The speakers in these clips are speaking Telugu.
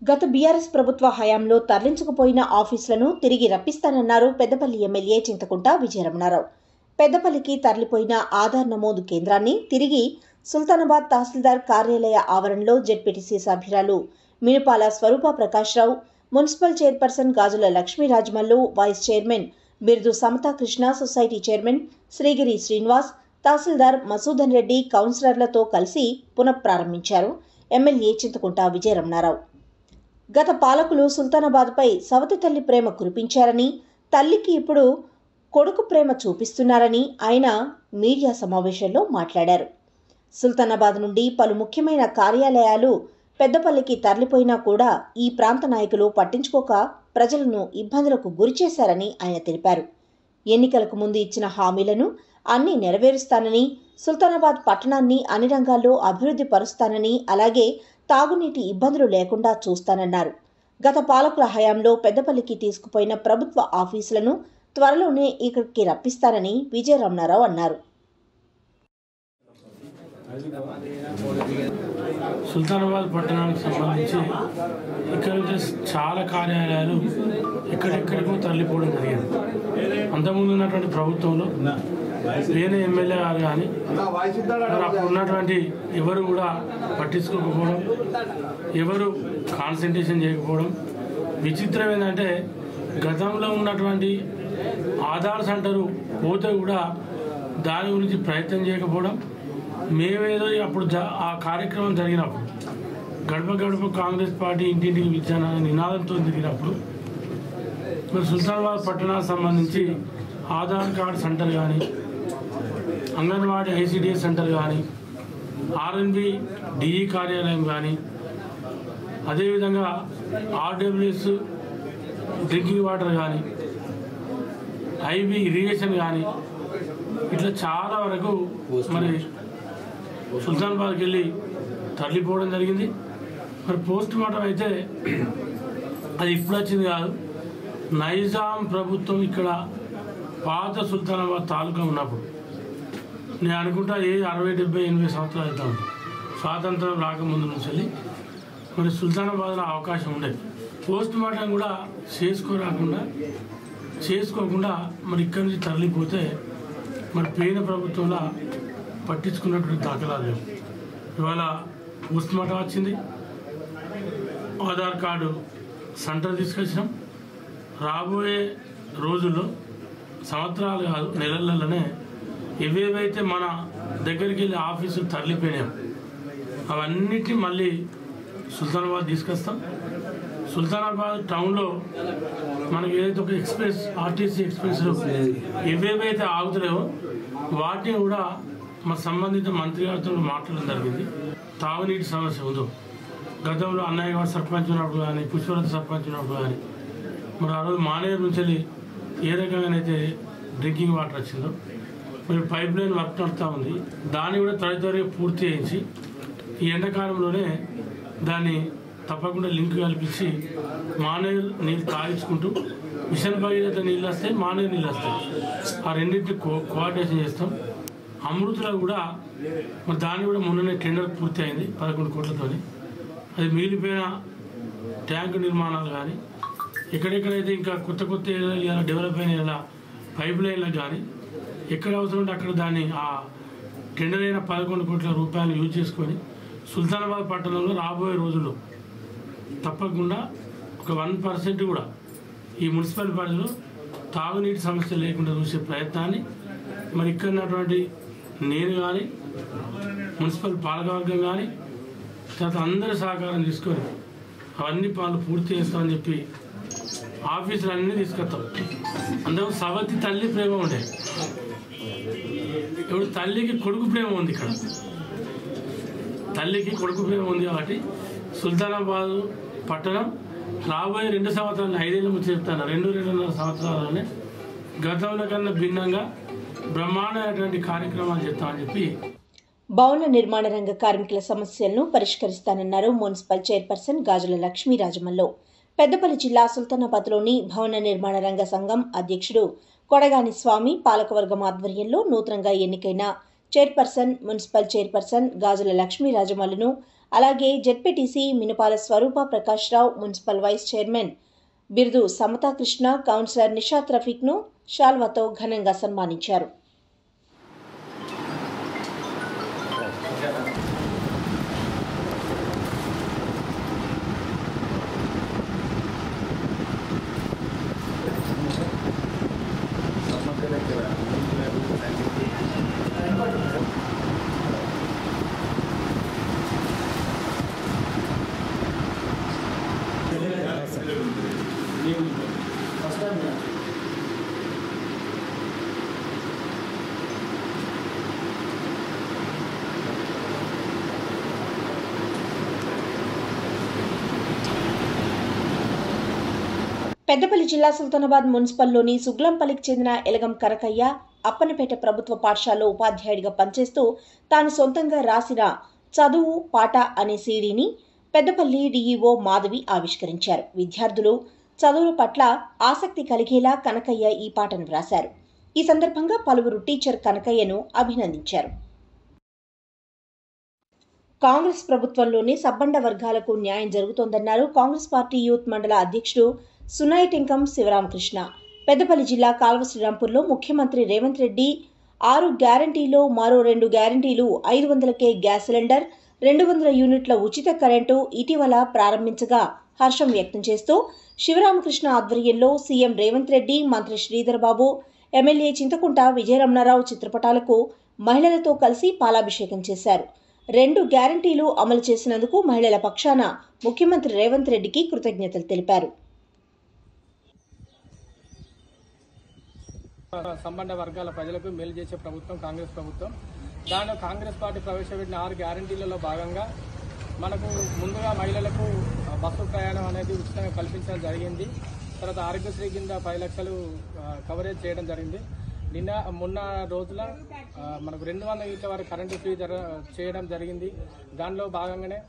గత బీఆర్ఎస్ ప్రభుత్వ హయాంలో తరలించకపోయిన ఆఫీసులను తిరిగి రప్పిస్తానన్నారు పెద్దపల్లి ఎమ్మెల్యే చింతకుంట విజయరమణారావు. పెద్దపల్లికి తరలిపోయిన ఆధార్ నమోదు కేంద్రాన్ని తిరిగి సుల్తానాబాద్ తహసీల్దార్ కార్యాలయ ఆవరణలో జెడ్పీటీసీ సభ్యురాలు మినుపాల స్వరూప Prakashrao, municipal chairperson Gajula Lakshmi Rajamallu, vice chairman బిర్దు సమతా కృష్ణ, సొసైటీ చైర్మన్ శ్రీగిరి శ్రీనివాస్, తహసీల్దార్ మసూదన్ రెడ్డి కౌన్సిలర్లతో కలిసి పునఃప్రారంభించారు ఎమ్మెల్యే చింతకుంట విజయరమణారావు. గత పాలకులు సుల్తానాబాద్పై సవతి తల్లి ప్రేమ కురిపించారని, తల్లికి ఇప్పుడు కొడుకు ప్రేమ చూపిస్తున్నారని ఆయన మీడియా సమావేశంలో మాట్లాడారు. సుల్తానాబాద్ నుండి పలు ముఖ్యమైన కార్యాలయాలు పెద్దపల్లికి తరలిపోయినా కూడా ఈ ప్రాంత నాయకులు పట్టించుకోక ప్రజలను ఇబ్బందులకు గురిచేశారని ఆయన తెలిపారు. ఎన్నికలకు ముందు ఇచ్చిన హామీలను అన్నీ నెరవేరుస్తానని, సుల్తానాబాద్ పట్టణాన్ని అన్ని రంగాల్లో అభివృద్ధి పరుస్తానని, అలాగే తాగునీటి ఇబ్బందులు లేకుండా చూస్తానన్నారు. గత పాలకుల హయాంలో పెద్దపల్లికి తీసుకుపోయిన ప్రభుత్వ ఆఫీసులను త్వరలోనే ఇక్కడికి రప్పిస్తానని విజయరమణారావు అన్నారు. సుల్తానాబాద్ పట్టణానికి సంబంధించి ఇక్కడ చాలా కార్యాలయాలు ఎక్కడెక్కడికో తరలిపోవడం జరిగింది. అంతకుముందు ఉన్నటువంటి ప్రభుత్వంలో వేరే ఎమ్మెల్యే గారు కానీ అప్పుడు ఉన్నటువంటి ఎవరు కూడా పట్టించుకోకపోవడం, ఎవరు కాన్సన్ట్రేషన్ చేయకపోవడం. విచిత్రం ఏంటంటే గతంలో ఉన్నటువంటి ఆధార్ సెంటరు పోతే కూడా దాని గురించి ప్రయత్నం చేయకపోవడం. మేమేదో అప్పుడు ఆ కార్యక్రమం జరిగినప్పుడు గడప గడప కాంగ్రెస్ పార్టీ ఇంటింటికి విద్యాన నినాదంతో తిరిగినప్పుడు మరి సుల్తానాబాద్ పట్టణానికి సంబంధించి ఆధార్ కార్డు సెంటర్ కానీ, అంగన్వాడీ ఐసిడిఎస్ సెంటర్ కానీ, ఆర్ఎన్బి డిఈ కార్యాలయం కానీ, అదేవిధంగా ఆర్డబ్ల్యూఎస్ డ్రింకింగ్ వాటర్ కానీ, ఐబీ ఇరిగేషన్ కానీ, ఇట్లా చాలా వరకు మరి సుల్తానాబాద్కి వెళ్ళి తరలిపోవడం జరిగింది. మరి పోస్ట్ మార్టం అయితే అది ఇప్పుడు వచ్చింది కాదు. నైజాం ప్రభుత్వం ఇక్కడ పాత సుల్తానాబాద్ తాలూకా ఉన్నప్పుడు నేను అనుకుంటా 60, 70, 80 సంవత్సరాలు అవుతా ఉంది. స్వాతంత్రం రాకముందు నుంచి వెళ్ళి మరి సుల్తానాబాద్లో అవకాశం ఉండేది. పోస్ట్ మార్టం కూడా చేసుకోకుండా మరి ఇక్కడి నుంచి తరలిపోతే మరి పేద ప్రభుత్వంలో పట్టించుకున్నటువంటి దాఖలాలు లేవు. ఇవాళ పోస్ట్ మార్టం వచ్చింది, ఆధార్ కార్డు సెంటర్ తీసుకొచ్చినాం. రాబోయే రోజుల్లో సంవత్సరాలు కాదు నెలలలోనే ఏవేవైతే మన దగ్గరికి వెళ్ళి ఆఫీసులు తరలిపోయినాం అవన్నిటిని మళ్ళీ సుల్తానాబాద్ తీసుకొస్తాం. సుల్తానాబాద్ టౌన్లో మనకి ఏదైతే ఒక ఎక్స్ప్రెస్ ఆర్టీసీ ఎక్స్ప్రెస్లు ఏవేవైతే ఆగుతలేవో వాటిని కూడా మా సంబంధిత మంత్రి గారితో మాట్లాడడం జరిగింది. తాగునీటి సమస్య ఉందో గతంలో అన్నయ్య గారు సర్పంచ్ ఉన్నప్పుడు కానీ, పుష్పలత సర్పంచ్ ఉన్నప్పుడు కానీ మరి ఆ రోజు మానేరు నుంచి వెళ్ళి ఏ రకంగానైతే డ్రింకింగ్ వాటర్ వచ్చిందో మరి పైప్ లైన్ వర్క్ నడుతూ ఉంది. దాన్ని కూడా త్వరగా పూర్తి చేయించి ఈ ఎండాకాలంలోనే దాన్ని తప్పకుండా లింక్ కల్పించి మానేరు నీళ్ళు తాగించుకుంటూ మిషన్ భగీరథ నీళ్ళు వస్తాయి, మానేరు నీళ్ళు వస్తాయి. ఆ రెండింటిని కోఆర్డినేషన్ చేస్తాం. అమృతలో కూడా మరి దాన్ని కూడా మొన్ననే టెండర్ పూర్తి అయింది 11 కోట్లతో. అది మిగిలిపోయిన ట్యాంకు నిర్మాణాలు కానీ, ఎక్కడెక్కడైతే ఇంకా కొత్త ఇలా డెవలప్ అయిన ఇలా పైప్ లైన్లకు కానీ ఎక్కడ అవసరం ఉంటే అక్కడ దాన్ని ఆ టెండర్ అయిన 11 కోట్ల రూపాయలు యూజ్ చేసుకొని సుల్తానాబాద్ పట్టణంలో రాబోయే రోజుల్లో తప్పకుండా ఒక 1% కూడా ఈ మున్సిపల్ పరిధిలో తాగునీటి సమస్య లేకుండా చూసే ప్రయత్నాన్ని మరి ఇక్కడ ఉన్నటువంటి నేను కానీ, మున్సిపల్ పాలకవర్గం కానీ, తర్వాత అందరి సహకారం తీసుకొని అవన్నీ పనులు పూర్తి చేస్తామని చెప్పి ఆఫీసులు అన్నీ తీసుకొస్తాం. అందుకు సవతి తల్లి ప్రేమ ఉండే, ఇప్పుడు తల్లికి కొడుకు ప్రేమ ఉంది. ఇక్కడ తల్లికి కొడుకు ప్రేమ ఉంది కాబట్టి సుల్తానాబాద్ పట్టణం రాబోయే 2 సంవత్సరాలు 5 ఏళ్ళ ముందు చెప్తాను 2-2.5 సంవత్సరాలనే గతంలో కన్నా భిన్నంగా బ్రహ్మాండమైనటువంటి కార్యక్రమాలు చేస్తామని చెప్పి భవన నిర్మాణ రంగ కార్మికుల సమస్యలను పరిష్కరిస్తానన్నారు మున్సిపల్ చైర్పర్సన్ గాజుల లక్ష్మీ రాజమల్లు. పెద్దపల్లి జిల్లా సుల్తానాబాద్లోని భవన నిర్మాణ రంగ సంఘం అధ్యక్షుడు కొడగాని స్వామి పాలకవర్గం ఆధ్వర్యంలో నూతనంగా ఎన్నికైన chairperson, municipal chairperson Gajula Lakshmi రాజమల్లును, అలాగే ZPTC Minapala Swaroopa Prakashrao, municipal vice chairman Birdu Samathakrishna, councillor Nishad రఫీక్ను శాల్వాతో ఘనంగా సన్మానించారు. పెద్దపల్లి జిల్లా సుల్తానాబాద్ మున్సిపల్లోని సుగ్లంపల్లికి చెందిన ఎలగం కనకయ్య అప్పనపేట ప్రభుత్వ పాఠశాలలో ఉపాధ్యాయుడిగా పనిచేస్తూ తాను సొంతంగా రాసిన చదువు పాట అనే సీడీని పెద్దపల్లి డీఈఓ మాధవి ఆవిష్కరించారు. విద్యార్థులు చదువుల పట్ల ఆసక్తి కలిగేలా కనకయ్య ఈ పాటను వ్రాశారు. ఈ సందర్భంగా పలువురు టీచర్ కనకయ్యను అభినందించారు. కాంగ్రెస్ ప్రభుత్వంలోనే సబ్బండ వర్గాలకు న్యాయం జరుగుతోందన్నారు కాంగ్రెస్ పార్టీ యూత్ మండల అధ్యక్షుడు సునాయిటెంకం శివరామకృష్ణ. పెద్దపల్లి జిల్లా కాల్వ శ్రీరాంపూర్లో ముఖ్యమంత్రి రేవంత్ రెడ్డి 6 గ్యారంటీలో మరో 2 గ్యారంటీలు 500కే గ్యాస్ సిలిండర్, 200 యూనిట్ల ఉచిత కరెంటు ఇటీవల ప్రారంభించగా హర్షం వ్యక్తం చేస్తూ శివరామకృష్ణ ఆధ్వర్యంలో సీఎం రేవంత్ రెడ్డి, మంత్రి శ్రీధర్ బాబు, ఎమ్మెల్యే చింతకుంట విజయరమణారావు చిత్రపటాలకు మహిళలతో కలిసి పాలాభిషేకం చేశారు. 2 గ్యారంటీలు అమలు చేసినందుకు మహిళల పక్షాన ముఖ్యమంత్రి రేవంత్ రెడ్డికి కృతజ్ఞతలు తెలిపారు. సంబంధ వర్గాల ప్రజలకు మేలు చేసే ప్రభుత్వం కాంగ్రెస్ ప్రభుత్వం. దానిలో కాంగ్రెస్ పార్టీ ప్రవేశపెట్టిన 6 గ్యారంటీలలో భాగంగా మనకు ముందుగా మహిళలకు బస్సు ప్రయాణం అనేది ఉచితంగా కల్పించడం జరిగింది. తర్వాత ఆరోగ్యశ్రీ కింద 10 లక్షలు కవరేజ్ చేయడం జరిగింది. మొన్న రోజుల మనకు 200 యూనిట్ల వరకు కరెంటు ఫ్రీ చేయడం జరిగింది. దానిలో భాగంగానే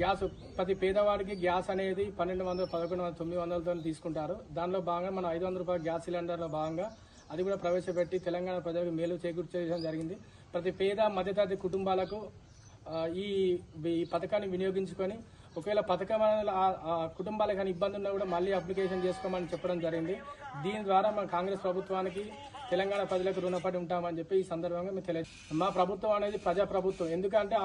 గ్యాస్ ప్రతి పేదవాడికి గ్యాస్ అనేది 1200, 1100, 900తో తీసుకుంటారు. దానిలో భాగంగా మన 500 రూపాయల గ్యాస్ సిలిండర్లో భాగంగా అది కూడా ప్రవేశపెట్టి తెలంగాణ ప్రజలకు మేలు చేకూర్చడం జరిగింది. ప్రతి పేద మధ్యతరగతి కుటుంబాలకు ఈ పథకాన్ని వినియోగించుకొని ఒకవేళ పథకం కుటుంబాలకు కానీ ఇబ్బంది ఉన్నా కూడా మళ్ళీ అప్లికేషన్ చేసుకోమని చెప్పడం జరిగింది. దీని ద్వారా మన కాంగ్రెస్ ప్రభుత్వానికి తెలంగాణ ప్రజలకు రుణపడి ఉంటామని చెప్పి ఈ సందర్భంగా మేము తెలియజేస్తాం. మా ప్రభుత్వం అనేది ప్రజా ప్రభుత్వం. ఎందుకంటే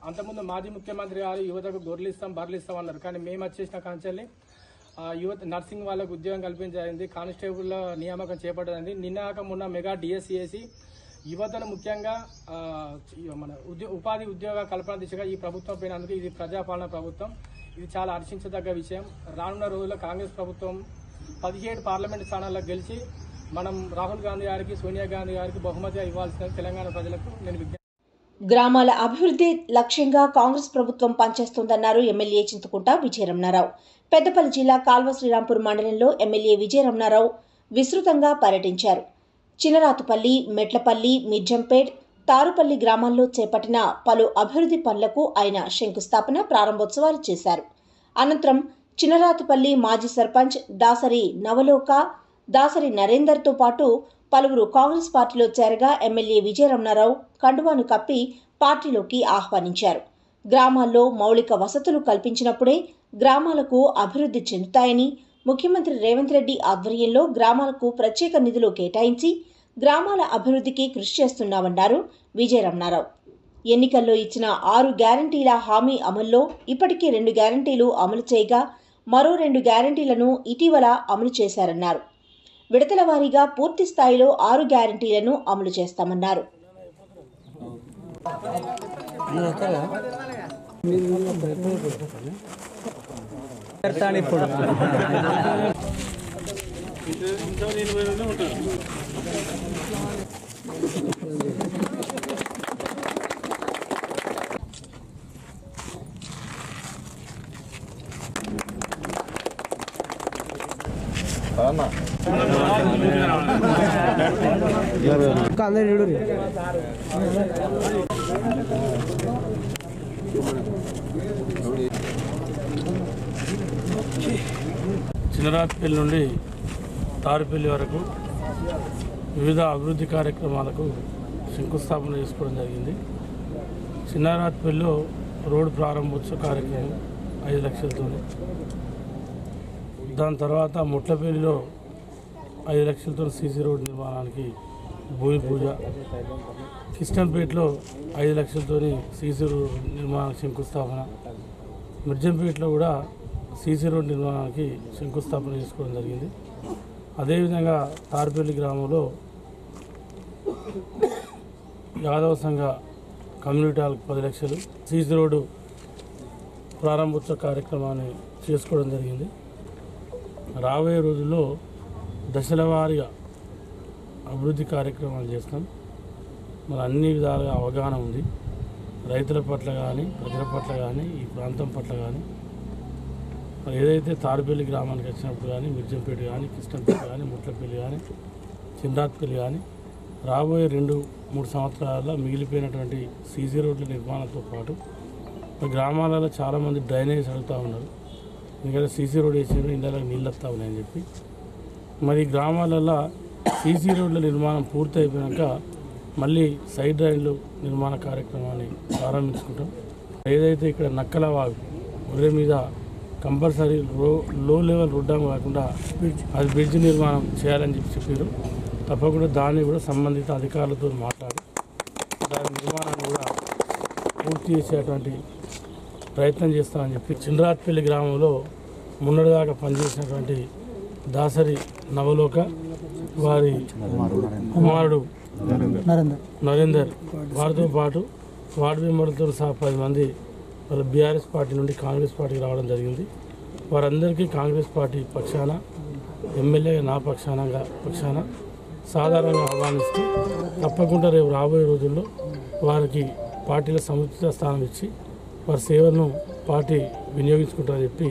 అంతకుముందు మాజీ ముఖ్యమంత్రి గారు యువతకు గొర్రెలిస్తాం, బర్రెలిస్తాం అన్నారు. కానీ మేము వచ్చేసిన కాంచెల్ని యువత నర్సింగ్ వాళ్ళకు ఉద్యోగం కల్పించడానికి కానిస్టేబుల్ నియామకం చేపట్టదండి. నిన్నాక మొన్న మెగా డిఎస్సి యువతను ముఖ్యంగా మన ఉపాధి ఉద్యోగ కల్పన దిశగా ఈ ప్రభుత్వం పోయినందుకు ఇది ప్రజాపాలన ప్రభుత్వం. ఇది చాలా హర్షించదగ్గ విషయం. రానున్న రోజుల్లో కాంగ్రెస్ ప్రభుత్వం 17 పార్లమెంటు స్థానాల్లో గెలిచి మనం రాహుల్ గాంధీ గారికి, సోనియా గాంధీ గారికి బహుమతిగా ఇవ్వాల్సిన తెలంగాణ ప్రజలకు నేను విజ్ఞప్తి. గ్రామాల అభివృద్ధి లక్ష్యంగా కాంగ్రెస్ ప్రభుత్వం పనిచేస్తోందన్నారు ఎమ్మెల్యే చింతకుంట విజయరమణారావు. పెద్దపల్లి జిల్లా కాల్వ శ్రీరాంపూర్ మండలంలో ఎమ్మెల్యే విజయరమణారావు విస్తృతంగా పర్యటించారు. చినరాతుపల్లి, మెట్లపల్లి, మిర్జంపేట్, తారుపల్లి గ్రామాల్లో చేపట్టిన పలు అభివృద్ధి పనులకు ఆయన శంకుస్థాపన, ప్రారంభోత్సవాలు చేశారు. అనంతరం చినరాతుపల్లి మాజీ సర్పంచ్ దాసరి నవలోక, దాసరి నరేందర్తో పాటు పలువురు కాంగ్రెస్ పార్టీలో చేరగా ఎమ్మెల్యే విజయరమణారావు కండువాను కప్పి పార్టీలోకి ఆహ్వానించారు. గ్రామాల్లో మౌలిక వసతులు కల్పించినప్పుడే గ్రామాలకు అభివృద్ధి చెందుతాయని, ముఖ్యమంత్రి రేవంత్ రెడ్డి ఆధ్వర్యంలో గ్రామాలకు ప్రత్యేక నిధులు కేటాయించి గ్రామాల అభివృద్ధికి కృషి చేస్తున్నామన్నారు విజయరమణారావు. ఎన్నికల్లో ఇచ్చిన 6 గ్యారంటీల హామీ అమల్లో ఇప్పటికీ 2 గ్యారంటీలు అమలు చేయగా మరో 2 గ్యారంటీలను ఇటీవల అమలు చేశారన్నారు. విడతల వారీగా పూర్తి స్థాయిలో 6 గ్యారంటీలను అమలు చేస్తామన్నారు. చినరాత్పల్లి నుండి తారుపల్లి వరకు వివిధ అభివృద్ధి కార్యక్రమాలకు శంకుస్థాపన చేసుకోవడం జరిగింది. చిన్నారాత్పల్లిలో రోడ్డు ప్రారంభోత్సవ కార్యక్రమం 5 లక్షలతో, దాని తర్వాత ముట్లపల్లిలో 5 లక్షలతో సీసీ రోడ్డు నిర్మాణానికి భూమి పూజ, కిష్టంపేటలో 5 లక్షలతో సీసీ రోడ్డు నిర్మాణానికి శంకుస్థాపన, మిర్జంపేటలో కూడా సీసీ రోడ్డు నిర్మాణానికి శంకుస్థాపన చేసుకోవడం జరిగింది. అదేవిధంగా తార్పల్లి గ్రామంలో యాదవ సంఘ కమ్యూనిటీ హాల్కి 10 లక్షలు సీసీ రోడ్డు ప్రారంభోత్సవ కార్యక్రమాన్ని చేసుకోవడం జరిగింది. రాబోయే రోజుల్లో దశల వారీగా అభివృద్ధి కార్యక్రమాలు చేస్తాం. మన అన్ని విధాలుగా అవగాహన ఉంది. రైతుల పట్ల కానీ, ప్రజల పట్ల కానీ, ఈ ప్రాంతం పట్ల కానీ, ఏదైతే తాడిపల్లి గ్రామానికి వచ్చినప్పుడు కానీ, మిర్జంపేట కానీ, కిష్టంపేట కానీ, ముట్లపల్లి కానీ, చిన్నారాత్పల్లి కానీ రాబోయే 2-3 సంవత్సరాల్లో మిగిలిపోయినటువంటి సీసీ రోడ్ల నిర్మాణంతో పాటు గ్రామాలలో చాలామంది డ్రైనేజ్ అడుగుతూ ఉన్నారు. ఎందుకంటే సీసీ రోడ్ వేసిన ఇళ్ళకి నీళ్ళు వస్తూ ఉన్నాయని చెప్పి, మరి గ్రామాలలో సీసీ రోడ్ల నిర్మాణం పూర్తి అయిపోయాక మళ్ళీ సైడ్ డ్రైన్లు నిర్మాణ కార్యక్రమాన్ని ప్రారంభించుకుంటాం. ఏదైతే ఇక్కడ నక్కల వాగు ఒరే మీద కంపల్సరీ లో లెవెల్ రోడ్డం కాకుండా అది బ్రిడ్జ్ నిర్మాణం చేయాలని చెప్పారు. తప్పకుండా దాన్ని కూడా సంబంధిత అధికారులతో మాట్లాడి దాని నిర్మాణాన్ని కూడా పూర్తి చేసేటువంటి ప్రయత్నం చేస్తామని చెప్పి, చిన్నారాత్పల్లి గ్రామంలో మొన్నటిదాకా పనిచేసినటువంటి దాసరి నవలోక వారి కుమారుడు నరేందర్ వారితో పాటు వార్డు మెంబర్లతో సహా 10 మంది వాళ్ళ బీఆర్ఎస్ పార్టీ నుండి కాంగ్రెస్ పార్టీకి రావడం జరిగింది. వారందరికీ కాంగ్రెస్ పార్టీ పక్షాన, ఎమ్మెల్యే నా పక్షాన సాధారణంగా ఆహ్వానిస్తూ తప్పకుండా రేపు రాబోయే రోజుల్లో వారికి పార్టీలో సముచిత స్థానం ఇచ్చి వారి సేవలను పార్టీ వినియోగించుకుంటారని చెప్పి